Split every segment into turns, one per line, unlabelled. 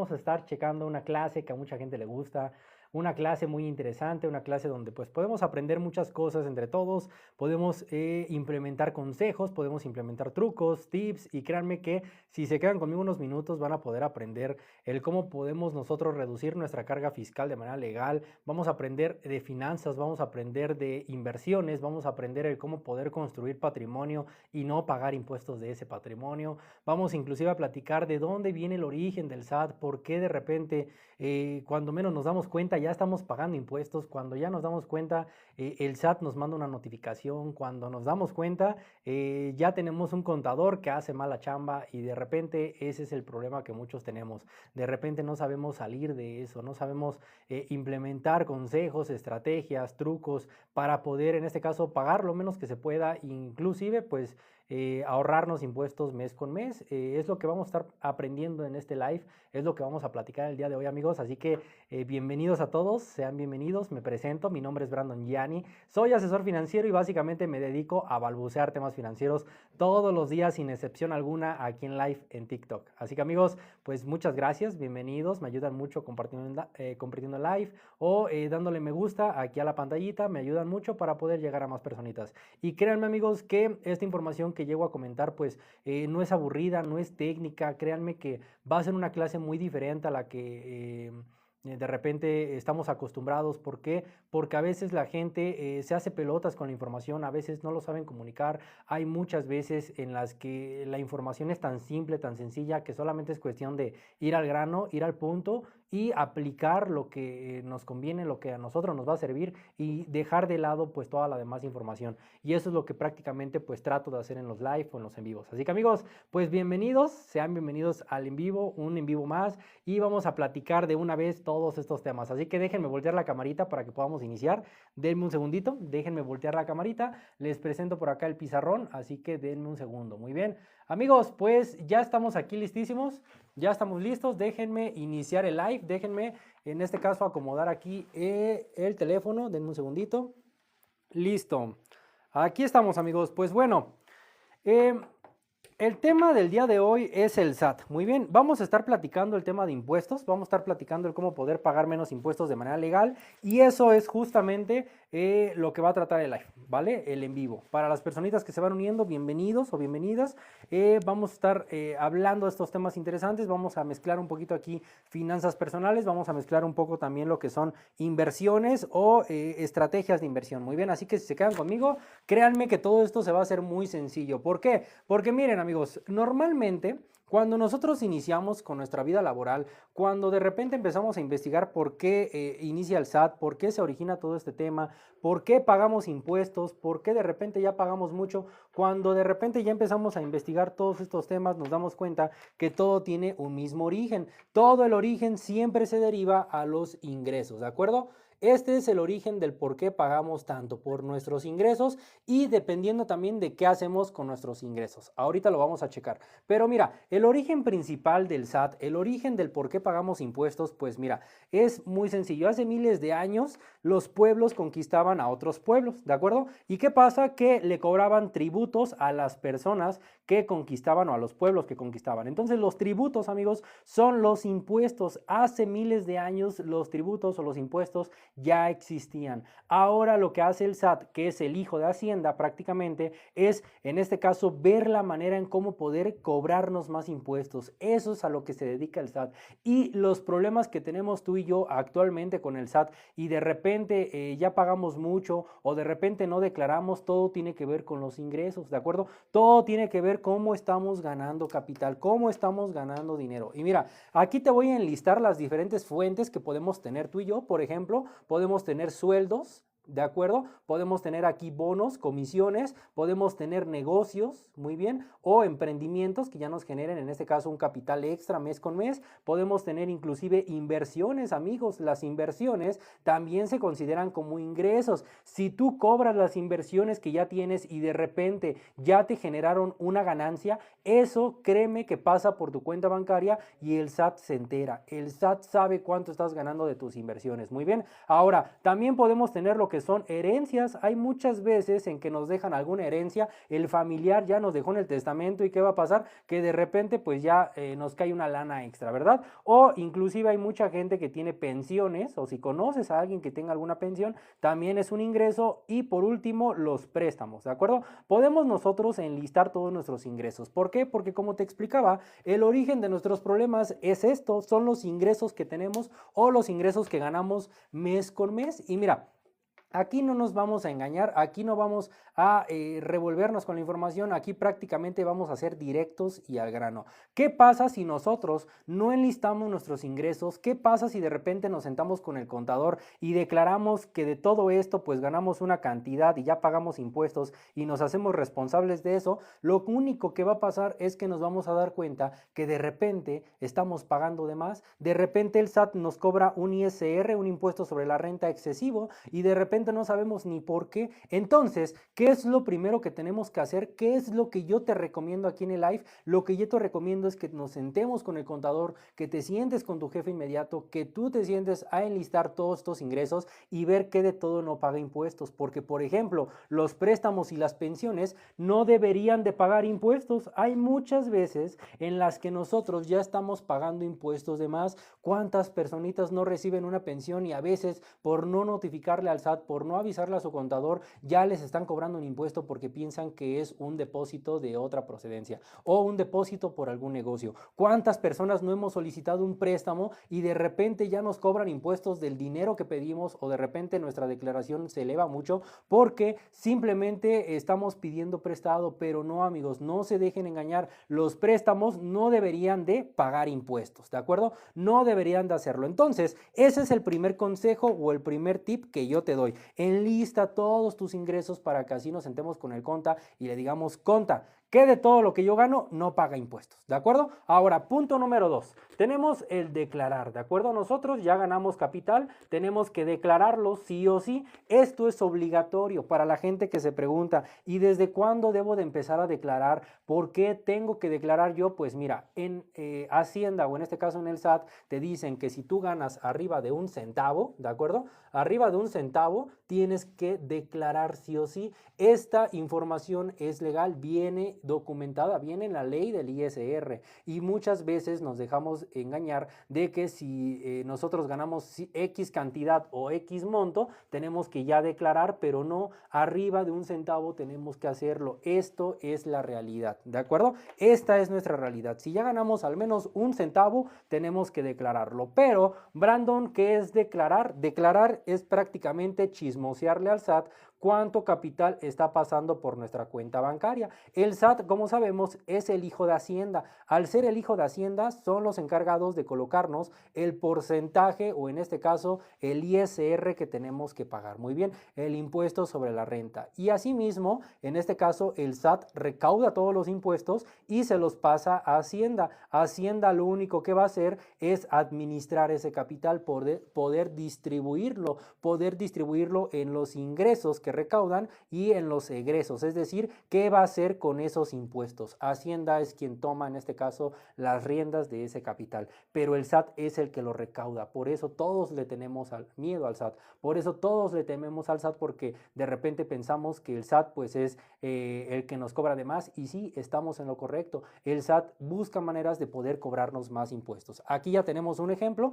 Vamos a estar checando una clase que a mucha gente le gusta, una clase muy interesante, una clase donde pues podemos aprender muchas cosas entre todos, podemos implementar consejos, podemos implementar trucos, tips y créanme que si se quedan conmigo unos minutos van a poder aprender el cómo podemos nosotros reducir nuestra carga fiscal de manera legal, vamos a aprender de finanzas, vamos a aprender de inversiones, vamos a aprender el cómo poder construir patrimonio y no pagar impuestos de ese patrimonio. Vamos inclusive a platicar de dónde viene el origen del SAT, por qué de repente, cuando menos nos damos cuenta, ya estamos pagando impuestos, cuando ya nos damos cuenta, el SAT nos manda una notificación, cuando nos damos cuenta, ya tenemos un contador que hace mala chamba y de repente ese es el problema que muchos tenemos. De repente no sabemos salir de eso, no sabemos implementar consejos, estrategias, trucos para poder, en este caso, pagar lo menos que se pueda, inclusive, pues, ahorrarnos impuestos mes con mes. Es lo que vamos a estar aprendiendo en este live, es lo que vamos a platicar el día de hoy, amigos. Así que bienvenidos a todos, sean bienvenidos. Me presento, mi nombre es Brandon Gianni, soy asesor financiero y básicamente me dedico a balbucear temas financieros todos los días sin excepción alguna aquí en live en TikTok. Así que amigos, pues muchas gracias, bienvenidos, me ayudan mucho compartiendo el live o dándole me gusta aquí a la pantallita, me ayudan mucho para poder llegar a más personitas. Y créanme amigos que esta información que llego a comentar pues no es aburrida, no es técnica, créanme que va a ser una clase muy diferente a la que de repente estamos acostumbrados. ¿Por qué? Porque a veces la gente se hace pelotas con la información, a veces no lo saben comunicar. Hay muchas veces en las que la información es tan simple, tan sencilla, que solamente es cuestión de ir al grano, ir al punto y aplicar lo que nos conviene, lo que a nosotros nos va a servir y dejar de lado pues toda la demás información. Y eso es lo que prácticamente pues trato de hacer en los live o en los en vivos. Así que amigos, pues bienvenidos, sean bienvenidos al en vivo, un en vivo más y vamos a platicar de una vez todos estos temas. Así que déjenme voltear la camarita para que podamos iniciar. Denme un segundito, déjenme voltear la camarita. Les presento por acá el pizarrón, así que denme un segundo. Muy bien. Amigos, pues ya estamos aquí listísimos, ya estamos listos. Déjenme iniciar el live, déjenme en este caso acomodar aquí el teléfono. Denme un segundito. Listo. Aquí estamos amigos. Pues bueno, eh, el tema del día de hoy es el SAT. Muy bien, vamos a estar platicando el tema de impuestos, vamos a estar platicando el cómo poder pagar menos impuestos de manera legal y eso es justamente lo que va a tratar el live, ¿vale? El en vivo. Para las personitas que se van uniendo, bienvenidos o bienvenidas. Vamos a estar hablando de estos temas interesantes, vamos a mezclar un poquito aquí finanzas personales, vamos a mezclar un poco también lo que son inversiones o estrategias de inversión. Muy bien, así que si se quedan conmigo, créanme que todo esto se va a hacer muy sencillo. ¿Por qué? Porque miren amigos, normalmente cuando nosotros iniciamos con nuestra vida laboral, cuando de repente empezamos a investigar por qué inicia el SAT, por qué se origina todo este tema, por qué pagamos impuestos, por qué de repente ya pagamos mucho, cuando de repente ya empezamos a investigar todos estos temas, nos damos cuenta que todo tiene un mismo origen. Todo el origen siempre se deriva a los ingresos, ¿de acuerdo? Este es el origen del por qué pagamos tanto por nuestros ingresos y dependiendo también de qué hacemos con nuestros ingresos. Ahorita lo vamos a checar. Pero mira, el origen principal del SAT, el origen del por qué pagamos impuestos, pues mira, es muy sencillo. Hace miles de años los pueblos conquistaban a otros pueblos, ¿de acuerdo? ¿Y qué pasa? Que le cobraban tributos a las personas que conquistaban o a los pueblos que conquistaban. Entonces los tributos, amigos, son los impuestos. Hace miles de años los tributos o los impuestos ya existían. Ahora lo que hace el SAT, que es el hijo de Hacienda prácticamente, es en este caso ver la manera en cómo poder cobrarnos más impuestos. Eso es a lo que se dedica el SAT. Y los problemas que tenemos tú y yo actualmente con el SAT y de repente ya pagamos mucho o de repente no declaramos, todo tiene que ver con los ingresos, ¿de acuerdo? Todo tiene que ver cómo estamos ganando capital, cómo estamos ganando dinero. Y mira, aquí te voy a enlistar las diferentes fuentes que podemos tener tú y yo. Por ejemplo, podemos tener sueldos, ¿de acuerdo? Podemos tener aquí bonos, comisiones, podemos tener negocios, muy bien, o emprendimientos que ya nos generen, en este caso, un capital extra mes con mes. Podemos tener inclusive inversiones, amigos. Las inversiones también se consideran como ingresos. Si tú cobras las inversiones que ya tienes y de repente ya te generaron una ganancia, eso créeme que pasa por tu cuenta bancaria y el SAT se entera. El SAT sabe cuánto estás ganando de tus inversiones. Muy bien. Ahora, también podemos tener lo que son herencias. Hay muchas veces en que nos dejan alguna herencia, el familiar ya nos dejó en el testamento y ¿qué va a pasar? Que de repente pues ya nos cae una lana extra, ¿verdad? O inclusive hay mucha gente que tiene pensiones, o si conoces a alguien que tenga alguna pensión, también es un ingreso. Y por último, los préstamos, ¿de acuerdo? Podemos nosotros enlistar todos nuestros ingresos. ¿Por qué? Porque como te explicaba, el origen de nuestros problemas es esto, son los ingresos que tenemos o los ingresos que ganamos mes con mes. Y mira, aquí no nos vamos a engañar, aquí no vamos a revolvernos con la información, aquí prácticamente vamos a ser directos y al grano. ¿Qué pasa si nosotros no enlistamos nuestros ingresos? ¿Qué pasa si de repente nos sentamos con el contador y declaramos que de todo esto pues ganamos una cantidad y ya pagamos impuestos y nos hacemos responsables de eso? Lo único que va a pasar es que nos vamos a dar cuenta que de repente estamos pagando de más, de repente el SAT nos cobra un ISR, un impuesto sobre la renta excesivo, y de repente no sabemos ni por qué. Entonces, ¿qué es lo primero que tenemos que hacer? ¿Qué es lo que yo te recomiendo aquí en el live? Lo que yo te recomiendo es que nos sentemos con el contador, que te sientes con tu jefe inmediato, que tú te sientes a enlistar todos estos ingresos y ver qué de todo no paga impuestos. Porque, por ejemplo, los préstamos y las pensiones no deberían de pagar impuestos. Hay muchas veces en las que nosotros ya estamos pagando impuestos de más. ¿Cuántas personitas no reciben una pensión y a veces por no notificarle al SAT, por no avisarle a su contador, ya les están cobrando un impuesto porque piensan que es un depósito de otra procedencia o un depósito por algún negocio? ¿Cuántas personas no hemos solicitado un préstamo y de repente ya nos cobran impuestos del dinero que pedimos, o de repente nuestra declaración se eleva mucho porque simplemente estamos pidiendo prestado? Pero no, amigos, no se dejen engañar. Los préstamos no deberían de pagar impuestos, ¿de acuerdo? No deberían de hacerlo. Entonces, ese es el primer consejo o el primer tip que yo te doy. Enlista todos tus ingresos para que así nos sentemos con el conta y le digamos: conta, que de todo lo que yo gano no paga impuestos, ¿de acuerdo? Ahora, punto número 2, tenemos el declarar, ¿de acuerdo? Nosotros ya ganamos capital, tenemos que declararlo sí o sí. Esto es obligatorio para la gente que se pregunta: ¿y desde cuándo debo de empezar a declarar? ¿Por qué tengo que declarar yo? Pues mira, en Hacienda, o en este caso en el SAT, te dicen que si tú ganas arriba de un centavo, ¿de acuerdo? Arriba de un centavo tienes que declarar sí o sí. Esta información es legal, viene documentada, viene en la ley del ISR, y muchas veces nos dejamos engañar de que si nosotros ganamos X cantidad o X monto, tenemos que ya declarar, pero no, arriba de un centavo tenemos que hacerlo. Esto es la realidad, ¿de acuerdo? Esta es nuestra realidad. Si ya ganamos al menos un centavo, tenemos que declararlo. Pero, Brandon, ¿qué es declarar? Declarar es prácticamente chismosearle al SAT cuánto capital está pasando por nuestra cuenta bancaria. El SAT, como sabemos, es el hijo de Hacienda. Al ser el hijo de Hacienda, son los encargados de colocarnos el porcentaje, o en este caso el ISR que tenemos que pagar. Muy bien, el impuesto sobre la renta. Y asimismo, en este caso, el SAT recauda todos los impuestos y se los pasa a Hacienda. Hacienda lo único que va a hacer es administrar ese capital, poder distribuirlo en los ingresos que recaudan y en los egresos, es decir, ¿qué va a hacer con esos impuestos? Hacienda es quien toma en este caso las riendas de ese capital, pero el SAT es el que lo recauda. Por eso todos le tenemos miedo al SAT, por eso todos le tememos al SAT, porque de repente pensamos que el SAT pues es el que nos cobra de más, y sí, estamos en lo correcto. El SAT busca maneras de poder cobrarnos más impuestos. Aquí ya tenemos un ejemplo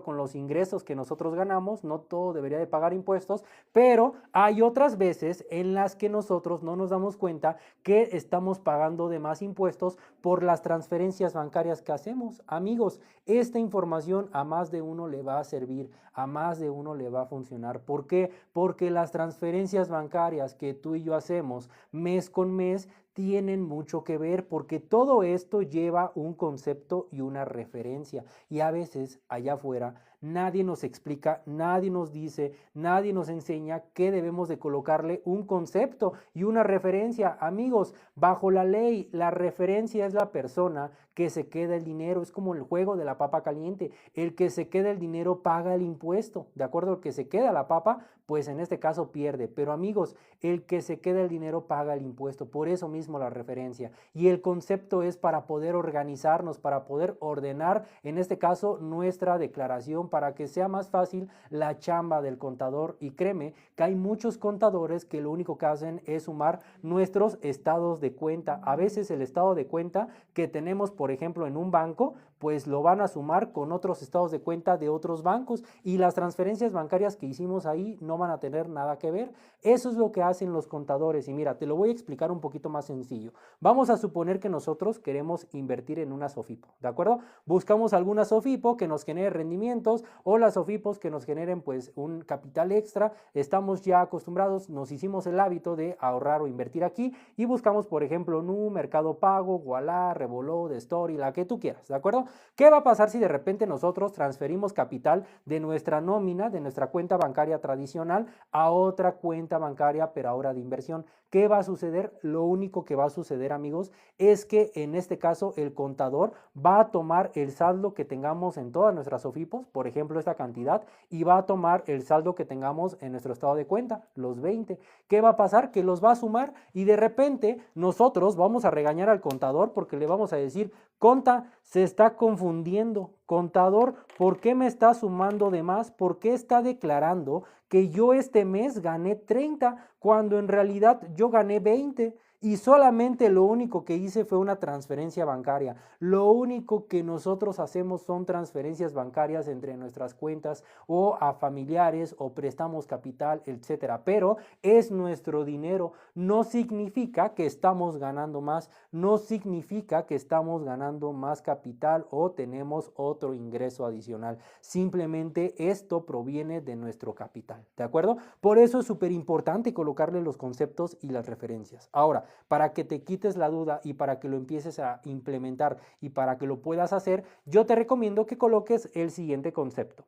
con los ingresos que nosotros ganamos. No todo debería de pagar impuestos, pero hay otras veces en las que nosotros no nos damos cuenta que estamos pagando de más impuestos por las transferencias bancarias que hacemos. Amigos, esta información a más de uno le va a servir, a más de uno le va a funcionar. ¿Por qué? Porque las transferencias bancarias que tú y yo hacemos mes con mes tienen mucho que ver, porque todo esto lleva un concepto y una referencia, y a veces allá afuera nadie nos explica, nadie nos dice, nadie nos enseña que debemos de colocarle un concepto y una referencia. Amigos, bajo la ley, la referencia es la persona que se queda el dinero. Es como el juego de la papa caliente. El que se queda el dinero paga el impuesto, ¿de acuerdo? El que se queda la papa, pues en este caso pierde. Pero amigos, el que se queda el dinero paga el impuesto. Por eso mismo la referencia. Y el concepto es para poder organizarnos, para poder ordenar, en este caso, nuestra declaración, para que sea más fácil la chamba del contador. Y créeme que hay muchos contadores que lo único que hacen es sumar nuestros estados de cuenta. A veces el estado de cuenta que tenemos, por ejemplo, en un banco, pues lo van a sumar con otros estados de cuenta de otros bancos y las transferencias bancarias que hicimos ahí no van a tener nada que ver. Eso es lo que hacen los contadores y mira, te lo voy a explicar un poquito más sencillo. Vamos a suponer que nosotros queremos invertir en una SOFIPO, ¿de acuerdo? Buscamos alguna SOFIPO que nos genere rendimientos o las SOFIPOs que nos generen pues un capital extra. Estamos ya acostumbrados, nos hicimos el hábito de ahorrar o invertir aquí y buscamos, por ejemplo, Nu, Mercado Pago, Ualá, Revolut, Story, la que tú quieras, ¿de acuerdo? ¿Qué va a pasar si de repente nosotros transferimos capital de nuestra nómina, de nuestra cuenta bancaria tradicional a otra cuenta bancaria, pero ahora de inversión? ¿Qué va a suceder? Lo único que va a suceder, amigos, es que en este caso el contador va a tomar el saldo que tengamos en todas nuestras SOFIPOS, por ejemplo, esta cantidad, y va a tomar el saldo que tengamos en nuestro estado de cuenta, los 20. ¿Qué va a pasar? Que los va a sumar y de repente nosotros vamos a regañar al contador porque le vamos a decir: Conta, se está confundiendo. Contador, ¿por qué me está sumando de más? ¿Por qué está declarando que yo este mes gané 30 cuando en realidad yo gané 20? Y solamente lo único que hice fue una transferencia bancaria. Lo único que nosotros hacemos son transferencias bancarias entre nuestras cuentas o a familiares o prestamos capital, etcétera. Pero es nuestro dinero. No significa que estamos ganando más, no significa que estamos ganando más capital o tenemos otro ingreso adicional. Simplemente esto proviene de nuestro capital, ¿de acuerdo? Por eso es súper importante colocarle los conceptos y las referencias. Ahora, para que te quites la duda y para que lo empieces a implementar y para que lo puedas hacer, yo te recomiendo que coloques el siguiente concepto: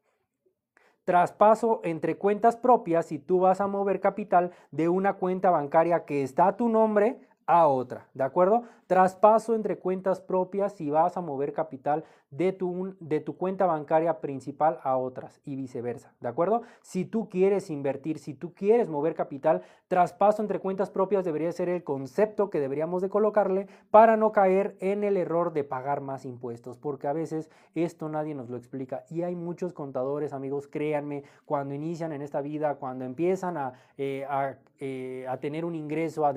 traspaso entre cuentas propias. Si tú vas a mover capital de una cuenta bancaria que está a tu nombre a otra, ¿de acuerdo? Traspaso entre cuentas propias si vas a mover capital de tu cuenta bancaria principal a otras y viceversa, ¿de acuerdo? Si tú quieres invertir, si tú quieres mover capital, traspaso entre cuentas propias debería ser el concepto que deberíamos de colocarle para no caer en el error de pagar más impuestos, porque a veces esto nadie nos lo explica y hay muchos contadores, amigos, créanme, cuando inician en esta vida, cuando empiezan a tener un ingreso, a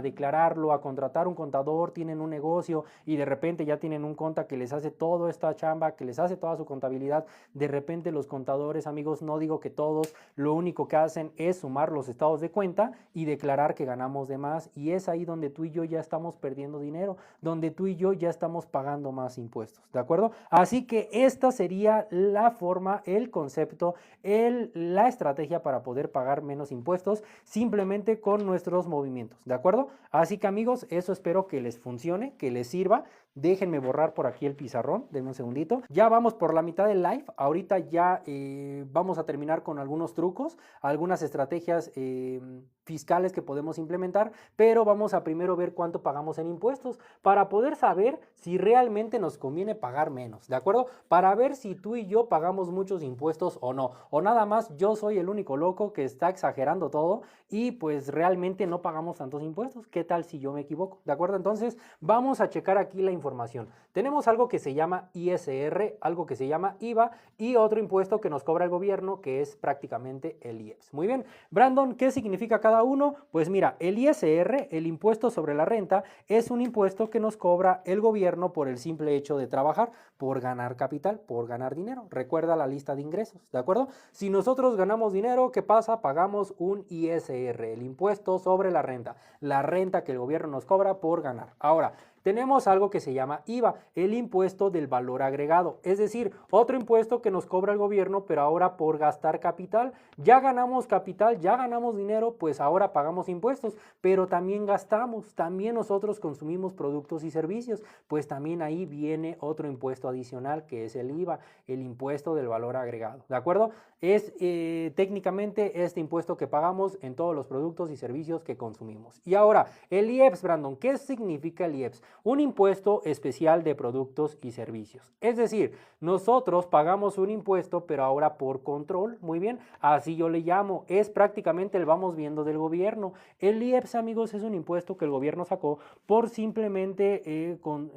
declararlo, a contratar un contador, tienen un negocio y de repente ya tienen un conta que les hace toda esta chamba, que les hace toda su contabilidad. De repente los contadores, amigos, no digo que todos, lo único que hacen es sumar los estados de cuenta y declarar que ganamos de más, y es ahí donde tú y yo ya estamos perdiendo dinero, donde tú y yo ya estamos pagando más impuestos, ¿de acuerdo? Así que esta sería la forma, el concepto, la estrategia para poder pagar menos impuestos simplemente con nuestros movimientos, ¿de acuerdo? Así que, amigos, eso espero que les funcione, que les sirva. Déjenme borrar por aquí el pizarrón, denme un segundito. Ya vamos por la mitad del live, ahorita ya vamos a terminar con algunos trucos, algunas estrategias fiscales que podemos implementar, pero vamos a primero ver cuánto pagamos en impuestos para poder saber si realmente nos conviene pagar menos, ¿de acuerdo? Para ver si tú y yo pagamos muchos impuestos o no, o nada más yo soy el único loco que está exagerando todo y pues realmente no pagamos tantos impuestos. ¿Qué tal si yo me equivoco? ¿De acuerdo? Entonces vamos a checar aquí la información. Tenemos algo que se llama ISR, algo que se llama IVA y otro impuesto que nos cobra el gobierno, que es prácticamente el IEPS. Muy bien, Brandon, ¿qué significa cada uno? Pues mira, el ISR, el impuesto sobre la renta, es un impuesto que nos cobra el gobierno por el simple hecho de trabajar, por ganar capital, por ganar dinero. Recuerda la lista de ingresos, ¿de acuerdo? Si nosotros ganamos dinero, ¿qué pasa? Pagamos un ISR, el impuesto sobre la renta que el gobierno nos cobra por ganar. Ahora, tenemos algo que se llama IVA, el impuesto del valor agregado, es decir, otro impuesto que nos cobra el gobierno, pero ahora por gastar capital. Ya ganamos capital, ya ganamos dinero, pues ahora pagamos impuestos, pero también gastamos, también nosotros consumimos productos y servicios, pues también ahí viene otro impuesto adicional que es el IVA, el impuesto del valor agregado, ¿de acuerdo? Es técnicamente este impuesto que pagamos en todos los productos y servicios que consumimos. Y ahora, el IEPS, Brandon, ¿qué significa el IEPS? Un impuesto especial de productos y servicios. Es decir, nosotros pagamos un impuesto, pero ahora por control, muy bien, así yo le llamo, es prácticamente el vamos viendo del gobierno. El IEPS, amigos, es un impuesto que el gobierno sacó por simplemente con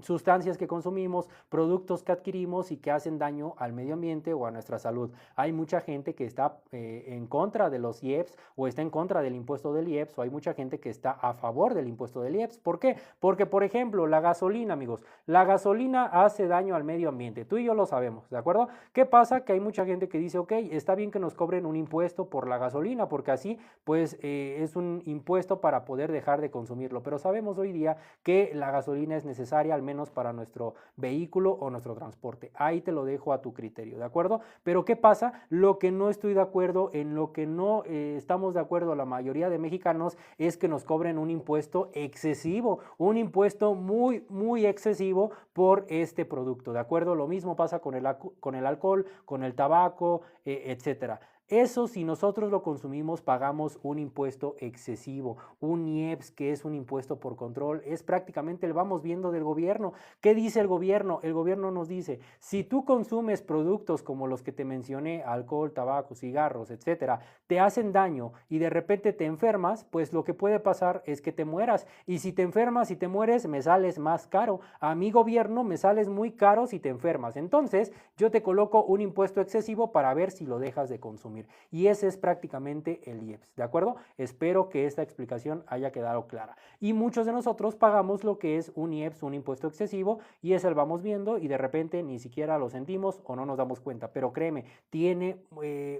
sustancias que consumimos, productos que adquirimos y que hacen daño al medio ambiente o a nuestra salud. Hay mucha gente que está en contra de los IEPS o está en contra del impuesto del IEPS, o hay mucha gente que está a favor del impuesto del IEPS. ¿Por qué? Porque, por ejemplo, la gasolina, amigos, la gasolina hace daño al medio ambiente. Tú y yo lo sabemos, ¿de acuerdo? ¿Qué pasa? Que hay mucha gente que dice, ok, está bien que nos cobren un impuesto por la gasolina, porque así, pues, es un impuesto para poder dejar de consumirlo. Pero sabemos hoy día que la gasolina es necesaria, al menos para nuestro vehículo o nuestro transporte. Ahí te lo dejo a tu criterio, ¿de acuerdo? Pero ¿qué pasa? Lo que no estoy de acuerdo, en lo que no estamos de acuerdo la mayoría de mexicanos, es que nos cobren un impuesto excesivo, un impuesto muy, muy excesivo por este producto, ¿de acuerdo? Lo mismo pasa con el alcohol, con el tabaco, etcétera. Eso, si nosotros lo consumimos, pagamos un impuesto excesivo, un IEPS, que es un impuesto por control, es prácticamente el vamos viendo del gobierno. ¿Qué dice el gobierno? El gobierno nos dice, si tú consumes productos como los que te mencioné, alcohol, tabaco, cigarros, etcétera, te hacen daño y de repente te enfermas, pues lo que puede pasar es que te mueras. Y si te enfermas y te mueres, me sales más caro. A mi gobierno me sales muy caro si te enfermas. Entonces, yo te coloco un impuesto excesivo para ver si lo dejas de consumir. Y ese es prácticamente el IEPS, ¿de acuerdo? Espero que esta explicación haya quedado clara. Y muchos de nosotros pagamos lo que es un IEPS, un impuesto excesivo, y es el vamos viendo y de repente ni siquiera lo sentimos o no nos damos cuenta. Pero créeme, tiene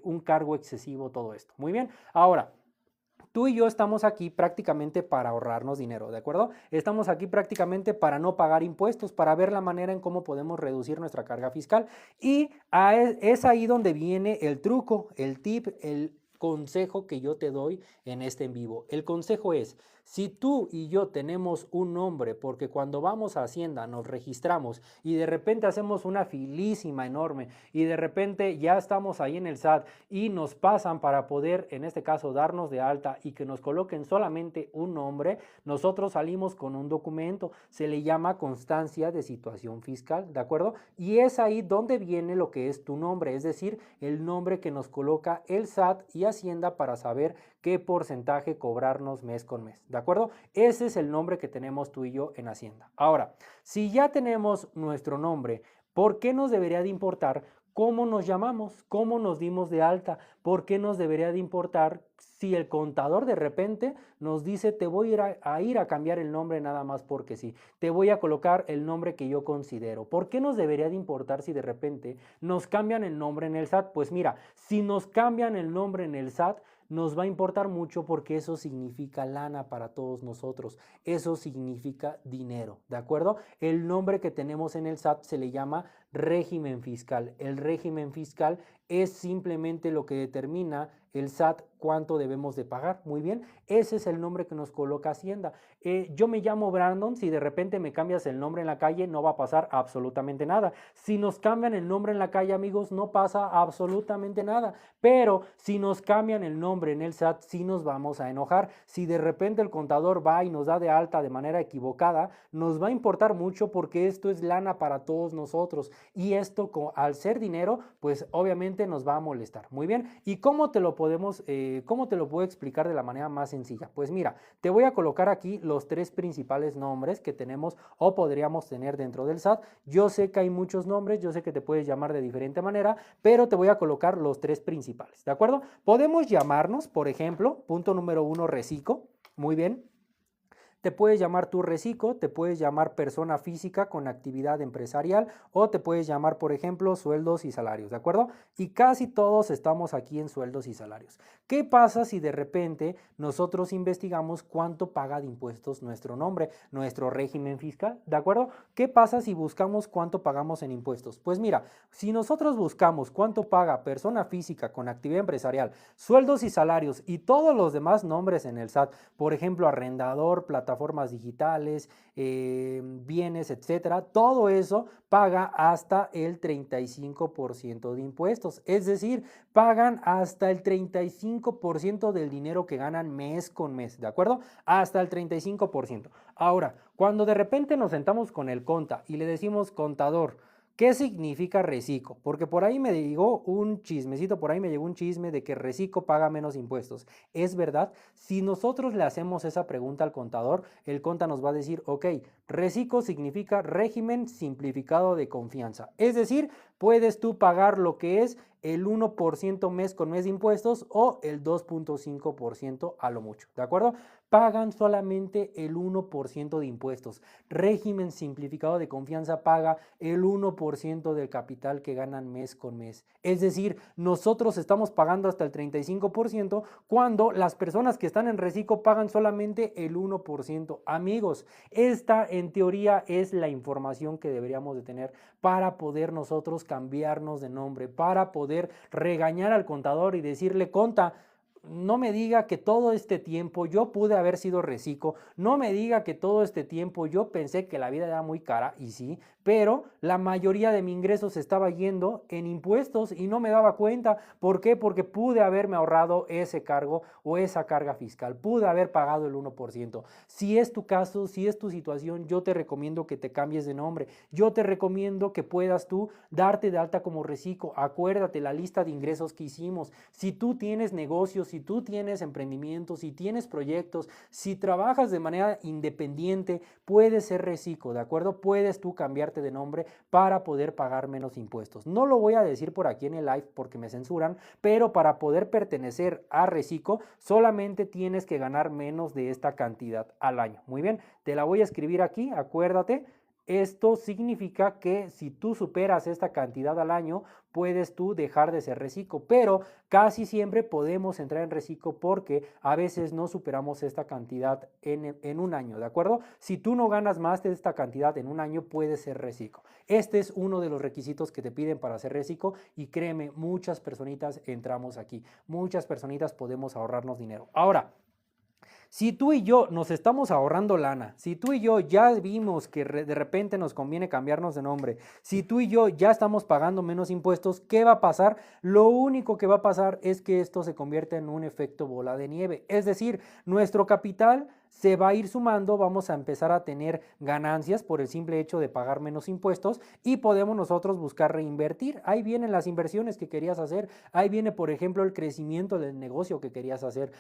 un cargo excesivo todo esto. Muy bien, ahora, tú y yo estamos aquí prácticamente para ahorrarnos dinero, ¿de acuerdo? Estamos aquí prácticamente para no pagar impuestos, para ver la manera en cómo podemos reducir nuestra carga fiscal. Y es ahí donde viene el truco, el tip, el consejo que yo te doy en este en vivo. El consejo es, si tú y yo tenemos un nombre, porque cuando vamos a Hacienda nos registramos y de repente hacemos una filísima enorme y de repente ya estamos ahí en el SAT y nos pasan para poder, en este caso, darnos de alta y que nos coloquen solamente un nombre, nosotros salimos con un documento, se le llama constancia de situación fiscal, ¿de acuerdo? Y es ahí donde viene lo que es tu nombre, es decir, el nombre que nos coloca el SAT y Hacienda para saber qué porcentaje cobrarnos mes con mes, ¿de acuerdo? Ese es el nombre que tenemos tú y yo en Hacienda. Ahora, si ya tenemos nuestro nombre, ¿por qué nos debería de importar cómo nos llamamos, cómo nos dimos de alta? ¿Por qué nos debería de importar si el contador de repente nos dice te voy a ir a cambiar el nombre nada más porque sí, te voy a colocar el nombre que yo considero? ¿Por qué nos debería de importar si de repente nos cambian el nombre en el SAT? Pues mira, si nos cambian el nombre en el SAT, nos va a importar mucho porque eso significa lana para todos nosotros, eso significa dinero, ¿de acuerdo? El nombre que tenemos en el SAT se le llama régimen fiscal. El régimen fiscal es simplemente lo que determina el SAT cuánto debemos de pagar. Muy bien, ese es el nombre que nos coloca Hacienda. Yo me llamo Brandon, si de repente me cambias el nombre en la calle no va a pasar absolutamente nada. Si nos cambian el nombre en la calle, amigos, no pasa absolutamente nada. Pero si nos cambian el nombre en el SAT, sí nos vamos a enojar. Si de repente el contador va y nos da de alta de manera equivocada, nos va a importar mucho porque esto es lana para todos nosotros. Y esto, al ser dinero, pues obviamente nos va a molestar. Muy bien, ¿y cómo te lo puedo explicar de la manera más sencilla? Pues mira, te voy a colocar aquí los tres principales nombres que tenemos o podríamos tener dentro del SAT. Yo sé que hay muchos nombres, yo sé que te puedes llamar de diferente manera, pero te voy a colocar los tres principales, ¿de acuerdo? Podemos llamarnos, por ejemplo, punto número 1, Reciclo. Muy bien. Te puedes llamar tú Reciclo, te puedes llamar persona física con actividad empresarial o te puedes llamar, por ejemplo, sueldos y salarios, ¿de acuerdo? Y casi todos estamos aquí en sueldos y salarios. ¿Qué pasa si de repente nosotros investigamos cuánto paga de impuestos nuestro nombre, nuestro régimen fiscal, ¿de acuerdo? ¿Qué pasa si buscamos cuánto pagamos en impuestos? Pues mira, si nosotros buscamos cuánto paga persona física con actividad empresarial, sueldos y salarios y todos los demás nombres en el SAT, por ejemplo, arrendador, plataformas digitales, bienes, etcétera, todo eso paga hasta el 35% de impuestos. Es decir, pagan hasta el 35% del dinero que ganan mes con mes, ¿de acuerdo? Hasta el 35%. Ahora, Cuando de repente nos sentamos con el conta y le decimos, contador, ¿qué significa reciclo? Porque por ahí me llegó un chismecito, por ahí me llegó un chisme de que reciclo paga menos impuestos. ¿Es verdad? Si nosotros le hacemos esa pregunta al contador, el conta nos va a decir, ok, reciclo significa régimen simplificado de confianza. Es decir, puedes tú pagar lo que es el 1% mes con mes de impuestos o el 2.5% a lo mucho, ¿de acuerdo? Pagan solamente el 1% de impuestos. Régimen simplificado de confianza paga el 1% del capital que ganan mes con mes. Es decir, nosotros estamos pagando hasta el 35% cuando las personas que están en reciclo pagan solamente el 1%. Amigos, esta en teoría es la información que deberíamos de tener para poder nosotros cambiarnos de nombre, para poder regañar al contador y decirle, conta, no me diga que todo este tiempo yo pude haber sido reciclo, no me diga que todo este tiempo yo pensé que la vida era muy cara, y sí, pero la mayoría de mi ingreso se estaba yendo en impuestos y no me daba cuenta. ¿Por qué? Porque pude haberme ahorrado ese cargo o esa carga fiscal, pude haber pagado el 1%. Si es tu caso, si es tu situación, yo te recomiendo que te cambies de nombre, yo te recomiendo que puedas tú darte de alta como reciclo. Acuérdate la lista de ingresos que hicimos. Si tú tienes negocios, si tú tienes emprendimientos, si tienes proyectos, si trabajas de manera independiente, puedes ser reciclo, ¿de acuerdo? Puedes tú cambiarte de nombre para poder pagar menos impuestos. No lo voy a decir por aquí en el live porque me censuran, pero para poder pertenecer a reciclo solamente tienes que ganar menos de esta cantidad al año. Muy bien, te la voy a escribir aquí, acuérdate. Esto significa que si tú superas esta cantidad al año, puedes tú dejar de ser reciclo, pero casi siempre podemos entrar en reciclo porque a veces no superamos esta cantidad en un año, ¿de acuerdo? Si tú no ganas más de esta cantidad en un año, puedes ser reciclo. Este es uno de los requisitos que te piden para ser reciclo y créeme, muchas personitas entramos aquí, muchas personitas podemos ahorrarnos dinero. Ahora, si tú y yo nos estamos ahorrando lana, si tú y yo ya vimos que de repente nos conviene cambiarnos de nombre, si tú y yo ya estamos pagando menos impuestos, ¿qué va a pasar? Lo único que va a pasar es que esto se convierte en un efecto bola de nieve. Es decir, nuestro capital se va a ir sumando, vamos a empezar a tener ganancias por el simple hecho de pagar menos impuestos y podemos nosotros buscar reinvertir. Ahí vienen las inversiones que querías hacer, ahí viene por ejemplo el crecimiento del negocio que querías hacer,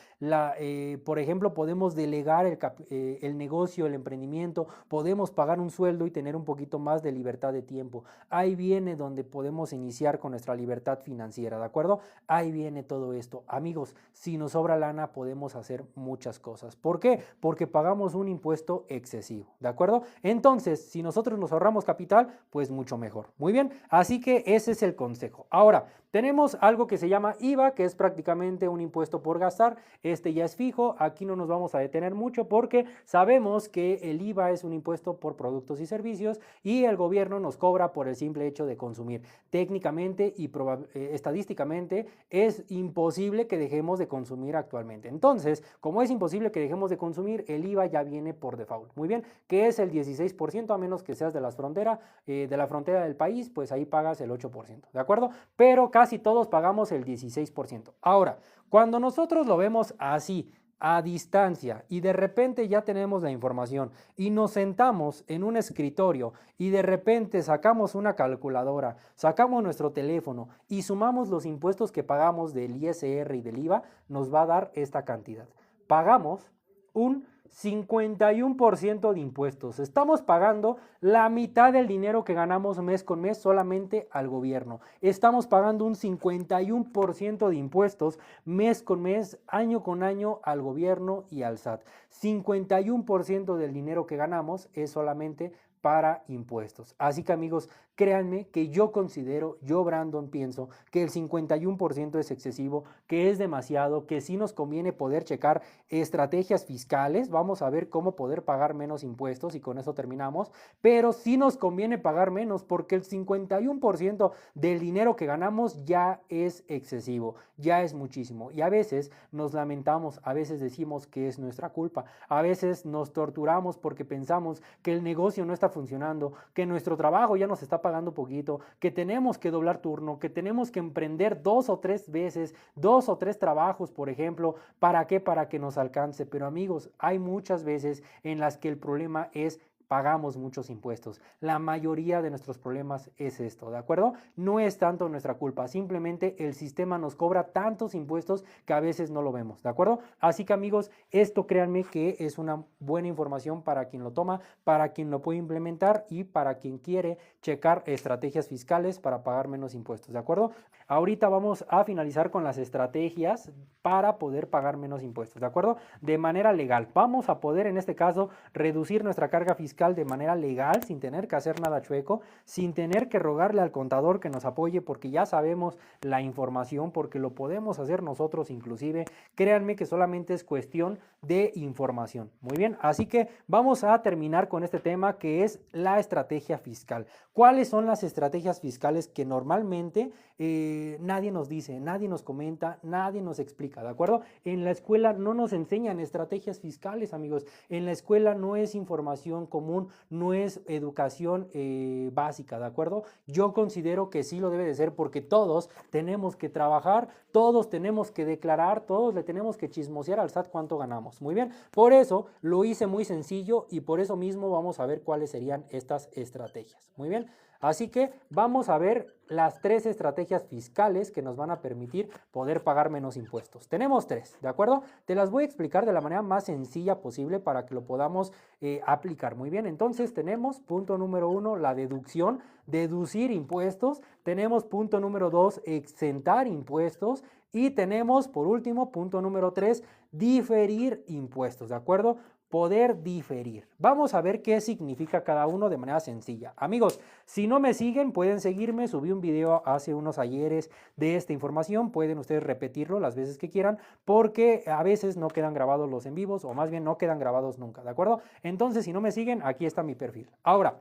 por ejemplo podemos delegar el negocio, el emprendimiento, podemos pagar un sueldo y tener un poquito más de libertad de tiempo. Ahí viene donde podemos iniciar con nuestra libertad financiera, ¿de acuerdo? Ahí viene todo esto. Amigos, si nos sobra lana podemos hacer muchas cosas. ¿Por qué? Porque pagamos un impuesto excesivo, ¿de acuerdo? Entonces, si nosotros nos ahorramos capital, pues mucho mejor. Muy bien, así que ese es el consejo. Ahora, tenemos algo que se llama IVA, que es prácticamente un impuesto por gastar. Este ya es fijo, aquí no nos vamos a detener mucho porque sabemos que el IVA es un impuesto por productos y servicios y el gobierno nos cobra por el simple hecho de consumir. Técnicamente y estadísticamente es imposible que dejemos de consumir actualmente. Entonces, como es imposible que dejemos de consumir, el IVA ya viene por default. Muy bien, que es el 16%, a menos que seas de la frontera del país, pues ahí pagas el 8%, ¿de acuerdo? Pero casi todos pagamos el 16%. Ahora, cuando nosotros lo vemos así, a distancia, y de repente ya tenemos la información y nos sentamos en un escritorio y de repente sacamos una calculadora, sacamos nuestro teléfono y sumamos los impuestos que pagamos del ISR y del IVA, nos va a dar esta cantidad. Pagamos un 51% de impuestos. Estamos pagando la mitad del dinero que ganamos mes con mes solamente al gobierno. Estamos pagando un 51% de impuestos mes con mes, año con año al gobierno y al SAT. 51% del dinero que ganamos es solamente para impuestos. Así que amigos, créanme que yo considero, yo Brandon pienso que el 51% es excesivo, que es demasiado, que sí nos conviene poder checar estrategias fiscales, vamos a ver cómo poder pagar menos impuestos y con eso terminamos, pero sí nos conviene pagar menos porque el 51% del dinero que ganamos ya es excesivo, ya es muchísimo y a veces nos lamentamos, a veces decimos que es nuestra culpa, a veces nos torturamos porque pensamos que el negocio no está funcionando, que nuestro trabajo ya nos está pagando poquito, que tenemos que doblar turno, que tenemos que emprender 2 o 3 veces, 2 o 3 trabajos, por ejemplo. ¿Para qué? Para que nos alcance. Pero amigos, hay muchas veces en las que el problema es pagamos muchos impuestos. La mayoría de nuestros problemas es esto, ¿de acuerdo? No es tanto nuestra culpa, simplemente el sistema nos cobra tantos impuestos que a veces no lo vemos, ¿de acuerdo? Así que amigos, esto créanme que es una buena información para quien lo toma, para quien lo puede implementar y para quien quiere checar estrategias fiscales para pagar menos impuestos, ¿de acuerdo? Ahorita vamos a finalizar con las estrategias para poder pagar menos impuestos, ¿de acuerdo? De manera legal. Vamos a poder en este caso reducir nuestra carga fiscal de manera legal sin tener que hacer nada chueco, sin tener que rogarle al contador que nos apoye porque ya sabemos la información, porque lo podemos hacer nosotros inclusive. Créanme que solamente es cuestión de información. Muy bien, así que vamos a terminar con este tema que es la estrategia fiscal. ¿Cuáles son las estrategias fiscales que normalmente nadie nos dice, nadie nos comenta, nadie nos explica, ¿de acuerdo? En la escuela no nos enseñan estrategias fiscales, amigos. En la escuela no es información común, no es educación básica, ¿de acuerdo? Yo considero que sí lo debe de ser porque todos tenemos que trabajar, todos tenemos que declarar, todos le tenemos que chismosear al SAT cuánto ganamos. Muy bien, por eso lo hice muy sencillo y por eso mismo vamos a ver cuáles serían estas estrategias. Muy bien. Así que vamos a ver las 3 estrategias fiscales que nos van a permitir poder pagar menos impuestos. Tenemos 3, ¿de acuerdo? Te las voy a explicar de la manera más sencilla posible para que lo podamos aplicar. Muy bien, entonces tenemos punto número 1, la deducción, deducir impuestos. Tenemos punto número 2, exentar impuestos. Y tenemos, por último, punto número 3, diferir impuestos, ¿de acuerdo? Poder diferir. Vamos a ver qué significa cada uno de manera sencilla. Amigos, si no me siguen, pueden seguirme. Subí un video hace unos ayeres de esta información. Pueden ustedes repetirlo las veces que quieran porque a veces no quedan grabados los en vivos o más bien no quedan grabados nunca, ¿de acuerdo? Entonces, si no me siguen, aquí está mi perfil. Ahora,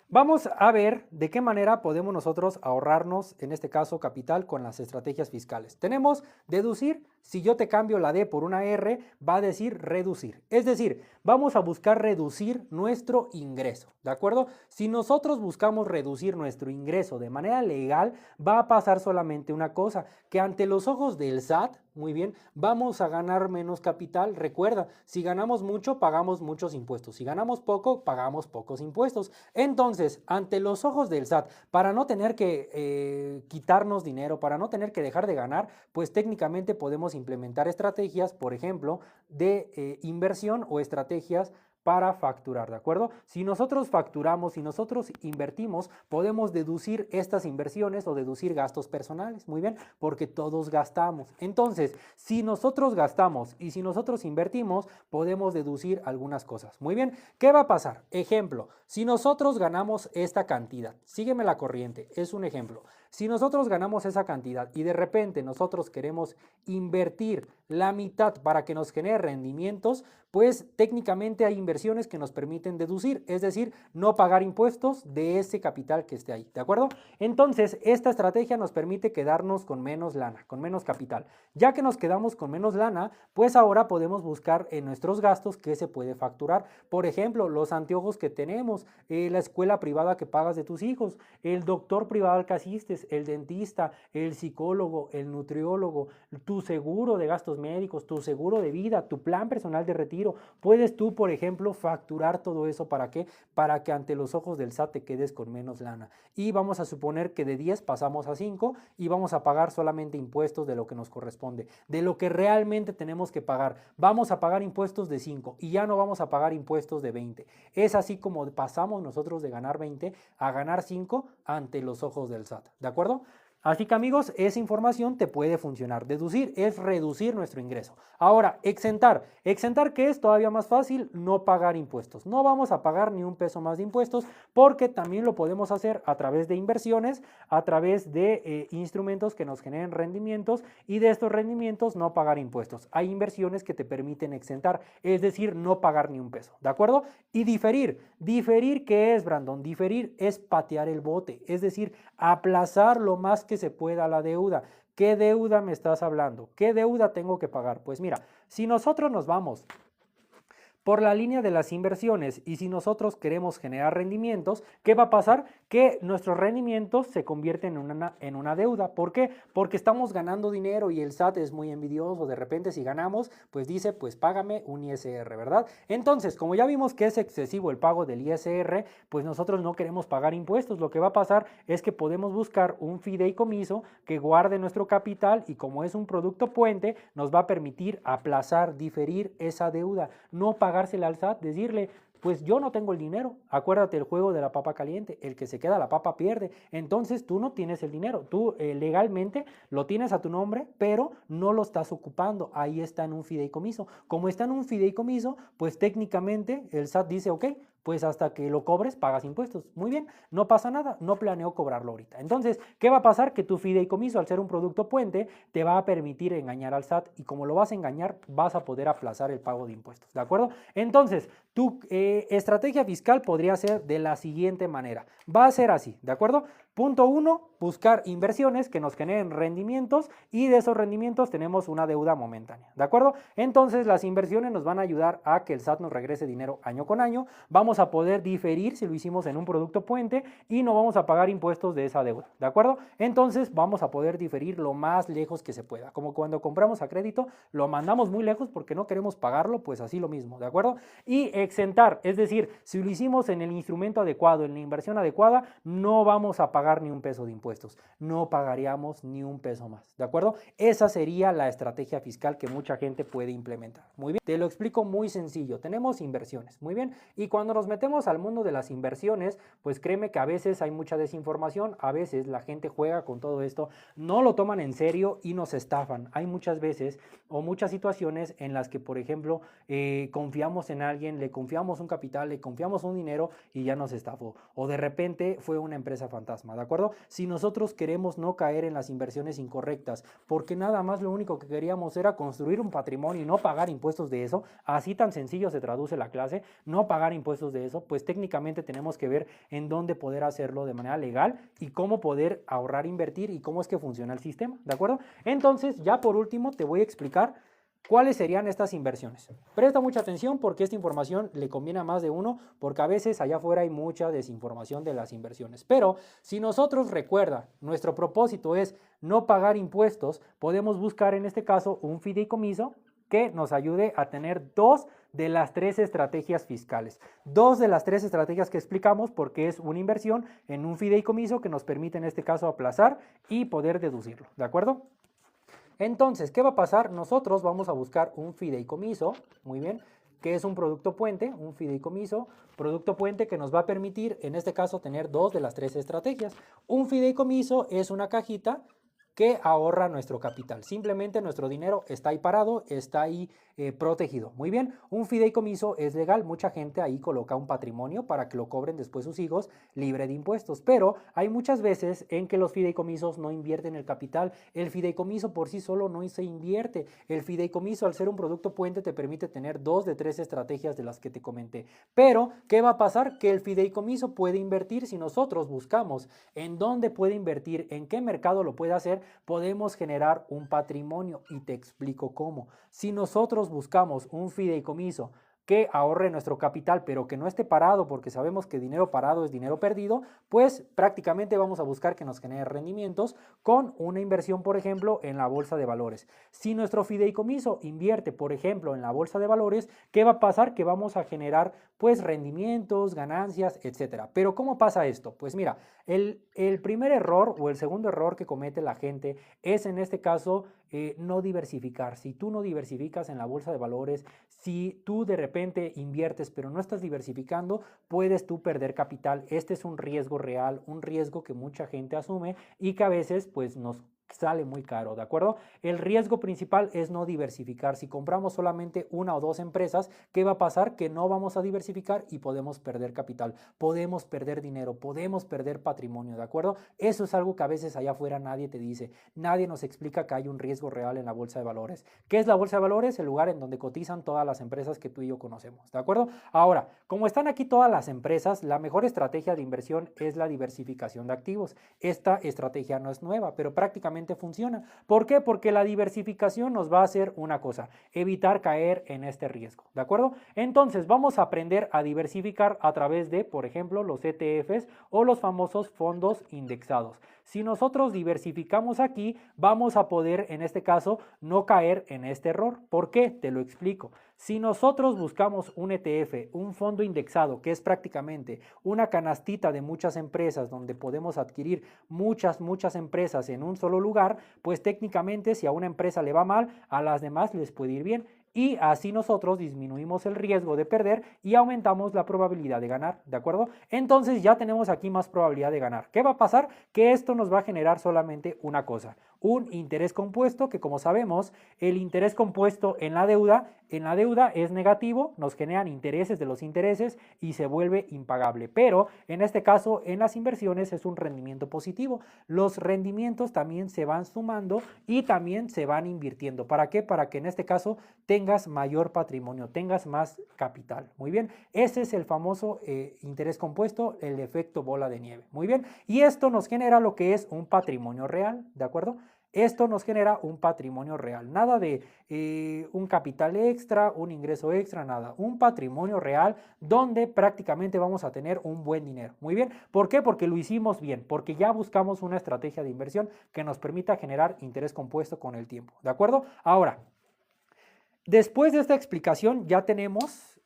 vamos a ver de qué manera podemos nosotros ahorrarnos, en este caso, capital con las estrategias fiscales. Tenemos deducir. Si yo te cambio la D por una R, va a decir reducir. Es decir, vamos a buscar reducir nuestro ingreso, ¿de acuerdo? Si nosotros buscamos reducir nuestro ingreso de manera legal, va a pasar solamente una cosa, que ante los ojos del SAT, muy bien, vamos a ganar menos capital. Recuerda, si ganamos mucho, pagamos muchos impuestos. Si ganamos poco, pagamos pocos impuestos. Entonces, ante los ojos del SAT, para no tener que quitarnos dinero, para no tener que dejar de ganar, pues técnicamente podemos implementar estrategias, por ejemplo, de inversión o estrategias para facturar, ¿de acuerdo? Si nosotros facturamos, si nosotros invertimos, podemos deducir estas inversiones o deducir gastos personales, muy bien, porque todos gastamos. Entonces, si nosotros gastamos y si nosotros invertimos, podemos deducir algunas cosas. Muy bien, ¿qué va a pasar? Ejemplo, si nosotros ganamos esta cantidad, sígueme la corriente, es un ejemplo. Si nosotros ganamos esa cantidad y de repente nosotros queremos invertir la mitad para que nos genere rendimientos, pues técnicamente hay inversiones que nos permiten deducir, es decir, no pagar impuestos de ese capital que esté ahí, ¿de acuerdo? Entonces, esta estrategia nos permite quedarnos con menos lana, con menos capital. Ya que nos quedamos con menos lana, pues ahora podemos buscar en nuestros gastos qué se puede facturar. Por ejemplo, los anteojos que tenemos, la escuela privada que pagas de tus hijos, el doctor privado al que asistes, el dentista, el psicólogo, el nutriólogo, tu seguro de gastos médicos, tu seguro de vida, tu plan personal de retiro. Puedes tú, por ejemplo, facturar todo eso. ¿Para qué? Para que ante los ojos del SAT te quedes con menos lana. Y vamos a suponer que de 10 pasamos a 5 y vamos a pagar solamente impuestos de lo que nos corresponde, de lo que realmente tenemos que pagar. Vamos a pagar impuestos de 5 y ya no vamos a pagar impuestos de 20. Es así como pasamos nosotros de ganar 20 a ganar 5 ante los ojos del SAT. ¿De acuerdo? Así que amigos, esa información te puede funcionar. Deducir es reducir nuestro ingreso. Ahora, exentar. Exentar, ¿qué es? Todavía más fácil, no pagar impuestos. No vamos a pagar ni un peso más de impuestos porque también lo podemos hacer a través de inversiones, a través de instrumentos que nos generen rendimientos y de estos rendimientos no pagar impuestos. Hay inversiones que te permiten exentar, es decir, no pagar ni un peso. ¿De acuerdo? Y diferir. ¿Diferir qué es, Brandon? Diferir es patear el bote, es decir, aplazar lo más que se pueda la deuda. ¿Qué deuda me estás hablando? ¿Qué deuda tengo que pagar? Pues mira, si nosotros nos vamos por la línea de las inversiones y si nosotros queremos generar rendimientos, ¿qué va a pasar? que nuestros rendimientos se convierten en una deuda. ¿Por qué? Porque estamos ganando dinero y el SAT es muy envidioso. De repente si ganamos, pues dice, pues págame un ISR, ¿verdad? Entonces, como ya vimos que es excesivo el pago del ISR, pues nosotros no queremos pagar impuestos. Lo que va a pasar es que podemos buscar un fideicomiso que guarde nuestro capital y como es un producto puente, nos va a permitir aplazar, diferir esa deuda, no pagársela al SAT, decirle, pues yo no tengo el dinero. Acuérdate el juego de la papa caliente, el que se queda la papa pierde. Entonces tú no tienes el dinero, tú legalmente lo tienes a tu nombre, pero no lo estás ocupando. Ahí está en un fideicomiso. Como está en un fideicomiso, pues técnicamente el SAT dice, ok, pues hasta que lo cobres pagas impuestos. Muy bien, no pasa nada, no planeo cobrarlo ahorita. Entonces, ¿qué va a pasar? Que tu fideicomiso, al ser un producto puente, te va a permitir engañar al SAT y como lo vas a engañar, vas a poder aplazar el pago de impuestos, ¿de acuerdo? Entonces, tu estrategia fiscal podría ser de la siguiente manera. Va a ser así, ¿de acuerdo? Punto 1, buscar inversiones que nos generen rendimientos y de esos rendimientos tenemos una deuda momentánea, ¿de acuerdo? Entonces las inversiones nos van a ayudar a que el SAT nos regrese dinero año con año, vamos a poder diferir si lo hicimos en un producto puente y no vamos a pagar impuestos de esa deuda, ¿de acuerdo? Entonces vamos a poder diferir lo más lejos que se pueda, como cuando compramos a crédito, lo mandamos muy lejos porque no queremos pagarlo, pues así lo mismo, ¿de acuerdo? Y exentar, es decir, si lo hicimos en el instrumento adecuado, en la inversión adecuada, no vamos a pagar ni un peso de impuestos, no pagaríamos ni un peso más, ¿de acuerdo? Esa sería la estrategia fiscal que mucha gente puede implementar. Muy bien, te lo explico muy sencillo, tenemos inversiones, muy bien, y cuando nos metemos al mundo de las inversiones, pues créeme que a veces hay mucha desinformación, a veces la gente juega con todo esto, no lo toman en serio y nos estafan. Hay muchas veces o muchas situaciones en las que, por ejemplo, confiamos en alguien, le confiamos un capital, le confiamos un dinero y ya nos estafó, o de repente fue una empresa fantasma, ¿de acuerdo? Si nosotros queremos no caer en las inversiones incorrectas, porque nada más lo único que queríamos era construir un patrimonio y no pagar impuestos de eso, así tan sencillo se traduce la clase, no pagar impuestos de eso, pues técnicamente tenemos que ver en dónde poder hacerlo de manera legal y cómo poder ahorrar, invertir y cómo es que funciona el sistema, ¿de acuerdo? Entonces, ya por último te voy a explicar ¿cuáles serían estas inversiones? Presta mucha atención porque esta información le conviene a más de uno, porque a veces allá afuera hay mucha desinformación de las inversiones. Pero si nosotros, recuerda, nuestro propósito es no pagar impuestos, podemos buscar en este caso un fideicomiso que nos ayude a tener dos de las tres estrategias fiscales. Dos de las tres estrategias que explicamos porque es una inversión en un fideicomiso que nos permite en este caso aplazar y poder deducirlo, ¿de acuerdo? Entonces, ¿qué va a pasar? Nosotros vamos a buscar un fideicomiso, muy bien, que es un producto puente, un fideicomiso, producto puente que nos va a permitir, en este caso, tener dos de las tres estrategias. Un fideicomiso es una cajita que ahorra nuestro capital. Simplemente nuestro dinero está ahí parado, está ahí protegido. Muy bien, un fideicomiso es legal. Mucha gente ahí coloca un patrimonio para que lo cobren después sus hijos libre de impuestos. Pero hay muchas veces en que los fideicomisos no invierten el capital. El fideicomiso por sí solo no se invierte. El fideicomiso, al ser un producto puente, te permite tener dos de tres estrategias de las que te comenté. Pero, ¿qué va a pasar? Que el fideicomiso puede invertir si nosotros buscamos en dónde puede invertir, en qué mercado lo puede hacer, podemos generar un patrimonio y te explico cómo. Si nosotros buscamos un fideicomiso que ahorre nuestro capital, pero que no esté parado, porque sabemos que dinero parado es dinero perdido, pues prácticamente vamos a buscar que nos genere rendimientos con una inversión, por ejemplo, en la bolsa de valores. Si nuestro fideicomiso invierte, por ejemplo, en la bolsa de valores, ¿qué va a pasar? Que vamos a generar, pues, rendimientos, ganancias, etcétera. Pero ¿cómo pasa esto? Pues mira, el primer error o el segundo error que comete la gente es, en este caso, no diversificar. Si tú no diversificas en la bolsa de valores, si tú de repente inviertes pero no estás diversificando, puedes tú perder capital. Este es un riesgo real, un riesgo que mucha gente asume y que a veces pues nos sale muy caro, ¿de acuerdo? El riesgo principal es no diversificar. Si compramos solamente una o dos empresas, ¿qué va a pasar? Que no vamos a diversificar y podemos perder capital, podemos perder dinero, podemos perder patrimonio, ¿de acuerdo? Eso es algo que a veces allá afuera nadie te dice, nadie nos explica que hay un riesgo real en la bolsa de valores. ¿Qué es la bolsa de valores? El lugar en donde cotizan todas las empresas que tú y yo conocemos, ¿de acuerdo? Ahora, como están aquí todas las empresas, la mejor estrategia de inversión es la diversificación de activos. Esta estrategia no es nueva, pero prácticamente prácticamente funciona. ¿Por qué? Porque la diversificación nos va a hacer una cosa, evitar caer en este riesgo, ¿de acuerdo? Entonces vamos a aprender a diversificar a través de, por ejemplo, los ETFs o los famosos fondos indexados. Si nosotros diversificamos aquí, vamos a poder, en este caso, no caer en este error. ¿Por qué? Te lo explico. Si nosotros buscamos un ETF, un fondo indexado, que es prácticamente una canastita de muchas empresas donde podemos adquirir muchas empresas en un solo lugar, pues técnicamente si a una empresa le va mal, a las demás les puede ir bien. Y así nosotros disminuimos el riesgo de perder y aumentamos la probabilidad de ganar, ¿de acuerdo? Entonces ya tenemos aquí más probabilidad de ganar. ¿Qué va a pasar? Que esto nos va a generar solamente una cosa, un interés compuesto, que como sabemos, el interés compuesto en la deuda es negativo, nos generan intereses de los intereses y se vuelve impagable. Pero en este caso, en las inversiones es un rendimiento positivo. Los rendimientos también se van sumando y también se van invirtiendo. ¿Para qué? Para que en este caso tengas mayor patrimonio, tengas más capital. Muy bien, ese es el famoso interés compuesto, el efecto bola de nieve. Muy bien, y esto nos genera lo que es un patrimonio real, ¿de acuerdo? Esto nos genera un patrimonio real, nada de un capital extra, un ingreso extra, nada. Un patrimonio real donde prácticamente vamos a tener un buen dinero. Muy bien, ¿por qué? Porque lo hicimos bien, porque ya buscamos una estrategia de inversión que nos permita generar interés compuesto con el tiempo, ¿de acuerdo? Ahora, después de esta explicación ya tenemos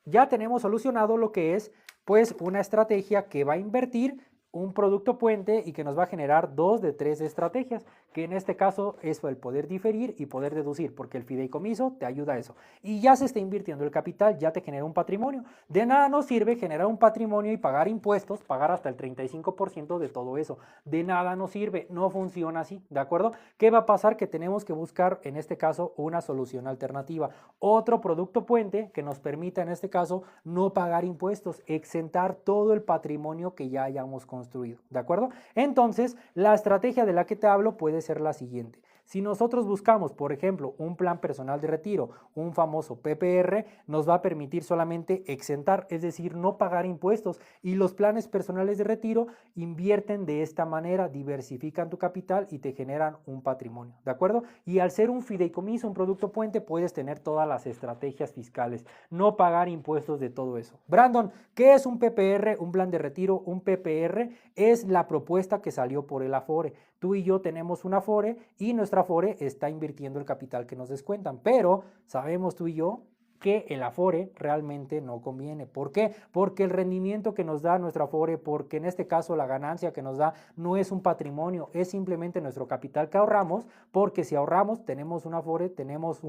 solucionado lo que es pues una estrategia que va a invertir un producto puente y que nos va a generar 2 de 3 estrategias, que en este caso es el poder diferir y poder deducir, porque el fideicomiso te ayuda a eso. Y ya se está invirtiendo el capital, ya te genera un patrimonio. De nada nos sirve generar un patrimonio y pagar impuestos, pagar hasta el 35% de todo eso. De nada nos sirve, no funciona así, ¿de acuerdo? ¿Qué va a pasar? Que tenemos que buscar, en este caso, una solución alternativa. Otro producto puente que nos permita, en este caso, no pagar impuestos, exentar todo el patrimonio que ya hayamos construido, ¿de acuerdo? Entonces, la estrategia de la que te hablo puede ser la siguiente. Si nosotros buscamos, por ejemplo, un plan personal de retiro, un famoso PPR, nos va a permitir solamente exentar, es decir, no pagar impuestos. Y los planes personales de retiro invierten de esta manera, diversifican tu capital y te generan un patrimonio, ¿de acuerdo? Y al ser un fideicomiso, un producto puente, puedes tener todas las estrategias fiscales, no pagar impuestos de todo eso. Brandon, ¿qué es un PPR, un plan de retiro? Un PPR es la propuesta que salió por el Afore. Tú y yo tenemos un Afore y nuestra Afore está invirtiendo el capital que nos descuentan, pero sabemos tú y yo que el Afore realmente no conviene. ¿Por qué? Porque el rendimiento que nos da nuestro Afore, porque en este caso la ganancia que nos da no es un patrimonio, es simplemente nuestro capital que ahorramos, porque si ahorramos tenemos un Afore, tenemos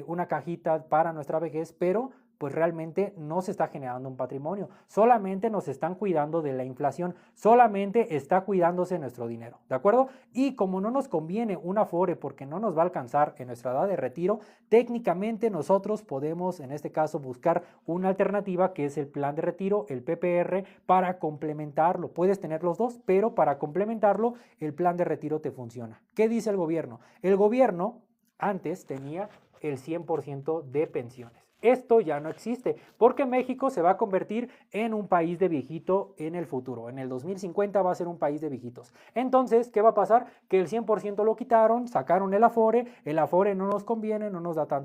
una cajita para nuestra vejez, pero pues realmente no se está generando un patrimonio, solamente nos están cuidando de la inflación, solamente está cuidándose nuestro dinero, ¿de acuerdo? Y como no nos conviene un Afore porque no nos va a alcanzar en nuestra edad de retiro, técnicamente nosotros podemos en este caso buscar una alternativa que es el plan de retiro, el PPR, para complementarlo. Puedes tener los dos, pero para complementarlo el plan de retiro te funciona. ¿Qué dice el gobierno? El gobierno antes tenía el 100% de pensiones. Esto ya no existe porque México se va a convertir en un país de viejito en el futuro. En el 2050 va a ser un país de viejitos. Entonces, ¿qué va a pasar? Que el 100% lo quitaron, sacaron el Afore no nos conviene, no nos da tan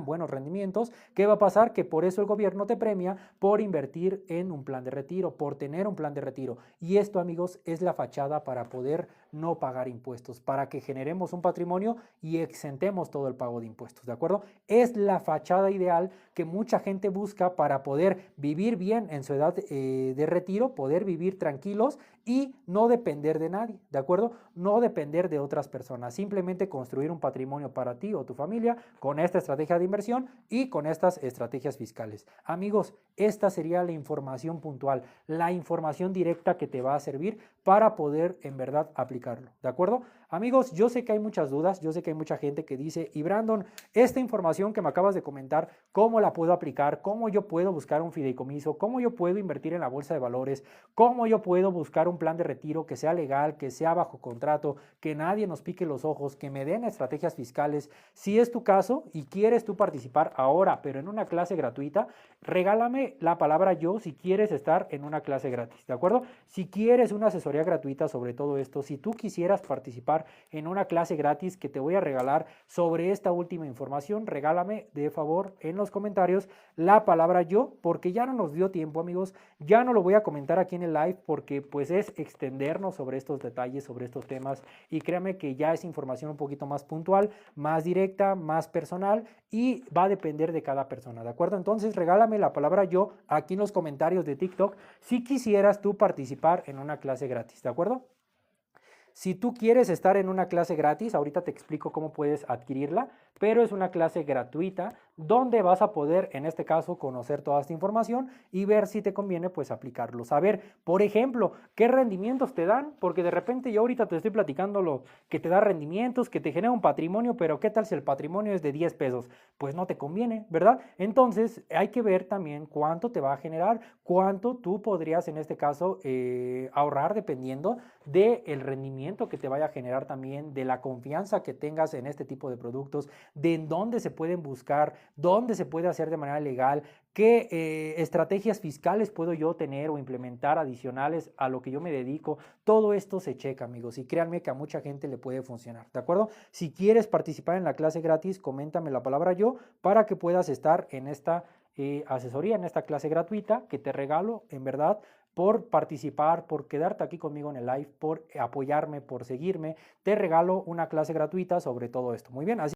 buenos rendimientos. ¿Qué va a pasar? Que por eso el gobierno te premia por invertir en un plan de retiro, por tener un plan de retiro. Y esto, amigos, es la fachada para poder no pagar impuestos, para que generemos un patrimonio y exentemos todo el pago de impuestos, ¿de acuerdo? Es la fachada ideal que mucha gente busca para poder vivir bien en su edad de retiro, poder vivir tranquilos y no depender de nadie, ¿de acuerdo? No depender de otras personas, simplemente construir un patrimonio para ti o tu familia con esta estrategia de inversión y con estas estrategias fiscales. Amigos, esta sería la información puntual, la información directa que te va a servir para poder en verdad aplicarlo, ¿de acuerdo? Amigos, yo sé que hay muchas dudas, yo sé que hay mucha gente que dice, y Brandon, esta información que me acabas de comentar, ¿cómo la puedo aplicar? ¿Cómo yo puedo buscar un fideicomiso? ¿Cómo yo puedo invertir en la bolsa de valores? ¿Cómo yo puedo buscar un plan de retiro que sea legal, que sea bajo contrato, que nadie nos pique los ojos, que me den estrategias fiscales? Si es tu caso y quieres tú participar ahora, pero en una clase gratuita, regálame la palabra yo si quieres estar en una clase gratis, ¿de acuerdo? Si quieres una asesoría gratuita sobre todo esto, si tú quisieras participar en una clase gratis que te voy a regalar sobre esta última información, regálame de favor en los comentarios la palabra yo, porque ya no nos dio tiempo, amigos, ya no lo voy a comentar aquí en el live porque pues es extendernos sobre estos detalles, sobre estos temas, y créame que ya es información un poquito más puntual, más directa, más personal, y va a depender de cada persona, ¿de acuerdo? Entonces regálame la palabra yo aquí en los comentarios de TikTok si quisieras tú participar en una clase gratis, ¿de acuerdo? Si tú quieres estar en una clase gratis, ahorita te explico cómo puedes adquirirla, pero es una clase gratuita donde vas a poder, en este caso, conocer toda esta información y ver si te conviene, pues, aplicarlo. Saber, por ejemplo, qué rendimientos te dan, porque de repente yo ahorita te estoy platicando lo que te da rendimientos, que te genera un patrimonio, pero ¿qué tal si el patrimonio es de 10 pesos? Pues no te conviene, ¿verdad? Entonces, hay que ver también cuánto te va a generar, cuánto tú podrías, en este caso, ahorrar dependiendo del rendimiento que te vaya a generar también, de la confianza que tengas en este tipo de productos, de en dónde se pueden buscar, dónde se puede hacer de manera legal, qué estrategias fiscales puedo yo tener o implementar adicionales a lo que yo me dedico. Todo esto se checa, amigos, y créanme que a mucha gente le puede funcionar, ¿de acuerdo? Si quieres participar en la clase gratis, coméntame la palabra yo para que puedas estar en esta asesoría, en esta clase gratuita que te regalo, en verdad, por participar, por quedarte aquí conmigo en el live, por apoyarme, por seguirme. Te regalo una clase gratuita sobre todo esto. Muy bien, así